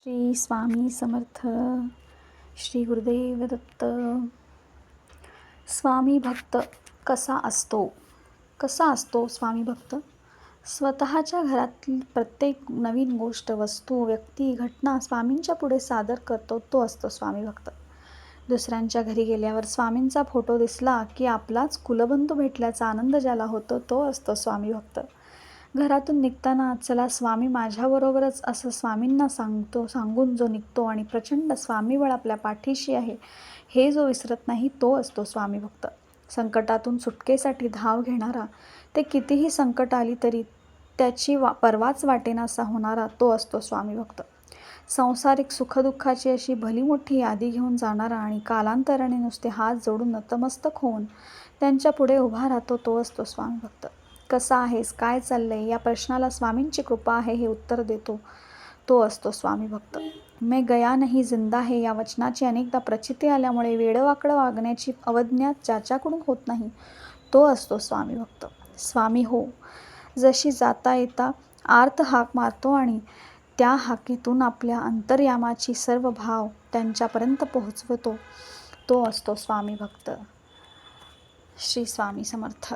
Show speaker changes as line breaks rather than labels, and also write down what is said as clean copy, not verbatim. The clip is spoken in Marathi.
श्री स्वामी समर्थ. श्री गुरुदेव दत्त. स्वामी भक्त कसा असतो स्वामी भक्त? स्वतःच्या घरातील प्रत्येक नवीन गोष्ट, वस्तू, व्यक्ती, घटना स्वामींच्या पुढे सादर करतो तो असतो स्वामी भक्त. दुसऱ्यांच्या घरी गेल्यावर स्वामींचा फोटो दिसला की आपलाच कुलबंधू भेटल्याचा आनंद ज्याला होतो तो असतो स्वामी भक्त. घरातून निघताना चला स्वामी माझ्याबरोबरच असं स्वामींना सांगून जो निघतो आणि प्रचंड स्वामीबळ आपल्या पाठीशी आहे हे जो विसरत नाही तो असतो स्वामी भक्त. संकटातून सुटकेसाठी धाव घेणारा, ते कितीही संकट आली तरी त्याची परवाच वाटेनासा होणारा तो असतो स्वामी भक्त. सांसारिक सुखदुःखाची अशी भली मोठी यादी घेऊन जाणारा आणि कालांतराने नुसते हात जोडून नतमस्तक होऊन त्यांच्या पुढे उभा राहतो तो असतो स्वामी भक्त. कसा आहेस, काय चाललंय या प्रश्नाला स्वामींची कृपा आहे हे उत्तर देतो तो असतो स्वामी भक्त. मैं गया नहीं जिंदा है या वचनाची अनेकदा प्रचिती आल्यामुळे वेडवाकडं वागण्याची अवज्ञा ज्याच्याकडून होत नाही तो असतो स्वामी भक्त. स्वामी हो जशी जाता येता आर्त हाक मारतो आणि त्या हाकेतून आपल्या अंतर्यामाची सर्व भाव त्यांच्यापर्यंत पोहोचवतो तो असतो स्वामी भक्त. श्री स्वामी समर्थ.